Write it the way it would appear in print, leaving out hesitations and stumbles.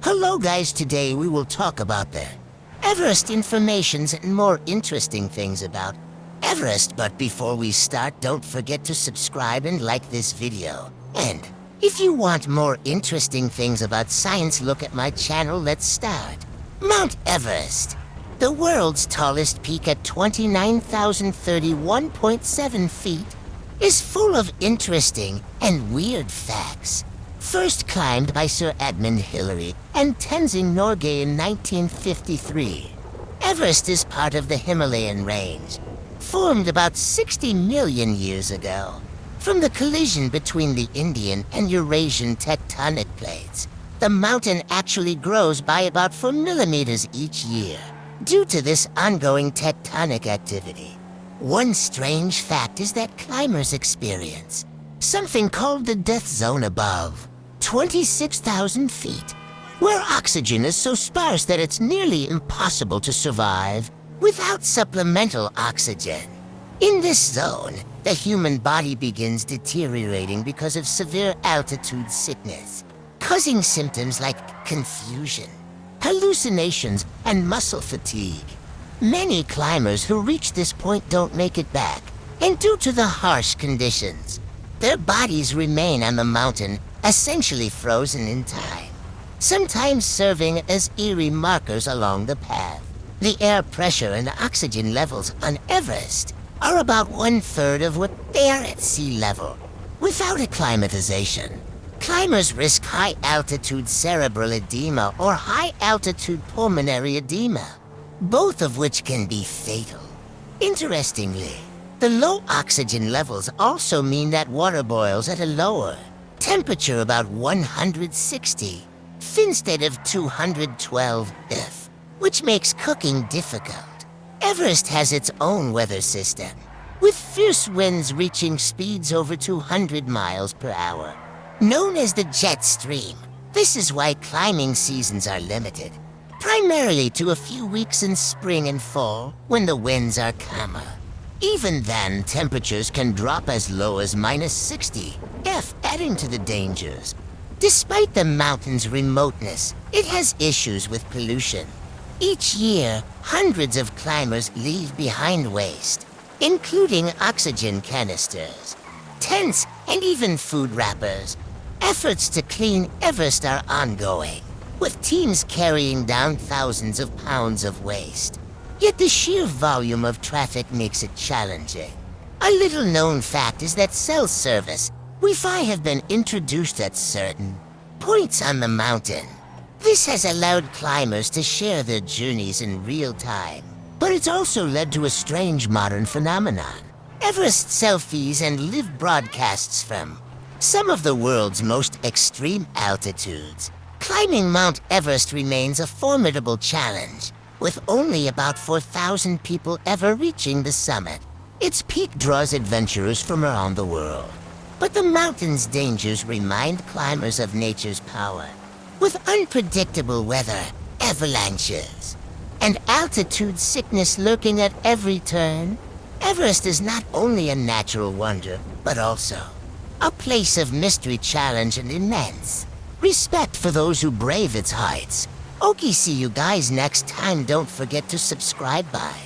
Hello guys, today we will talk about the Everest informations and more interesting things about Everest. But before we start, don't forget to subscribe and like this video. And if you want more interesting things about science, look at my channel. Let's start. Mount Everest, the world's tallest peak at 29,031.7 feet, is full of interesting and weird facts. First climbed by Sir Edmund Hillary and Tenzing Norgay in 1953, Everest is part of the Himalayan range, formed about 60 million years ago from the collision between the Indian and Eurasian tectonic plates. The mountain actually grows by about 4 millimeters each year due to this ongoing tectonic activity. One strange fact is that climbers experience something called the death zone above 26,000 feet, where oxygen is so sparse that it's nearly impossible to survive without supplemental oxygen. In this zone, the human body begins deteriorating because of severe altitude sickness, causing symptoms like confusion, hallucinations, and muscle fatigue. Many climbers who reach this point don't make it back, and due to the harsh conditions, their bodies remain on the mountain essentially frozen in time, sometimes serving as eerie markers along the path. The air pressure and oxygen levels on Everest are about 1/3 of what they are at sea level. Without acclimatization, climbers risk high-altitude cerebral edema or high-altitude pulmonary edema, both of which can be fatal. Interestingly, the low oxygen levels also mean that water boils at a lower temperature, about 160 instead of 212 F, which makes cooking difficult. Everest has its own weather system, with fierce winds reaching speeds over 200 miles per hour, known as the jet stream. This is why climbing seasons are limited, primarily to a few weeks in spring and fall when the winds are calmer. Even then, temperatures can drop as low as -60 F, adding to the dangers. Despite the mountain's remoteness, it has issues with pollution. Each year, hundreds of climbers leave behind waste, including oxygen canisters, tents, and even food wrappers. Efforts to clean Everest are ongoing, with teams carrying down thousands of pounds of waste. Yet the sheer volume of traffic makes it challenging. A little-known fact is that cell service, Wi-Fi, have been introduced at certain points on the mountain. This has allowed climbers to share their journeys in real time, but it's also led to a strange modern phenomenon: Everest selfies and live broadcasts from some of the world's most extreme altitudes. Climbing Mount Everest remains a formidable challenge, with only about 4,000 people ever reaching the summit. Its peak draws adventurers from around the world, but the mountain's dangers remind climbers of nature's power. With unpredictable weather, avalanches, and altitude sickness lurking at every turn, Everest is not only a natural wonder, but also a place of mystery, challenge, and immense respect for those who brave its heights. Okay, see you guys next time. Don't forget to subscribe. Bye.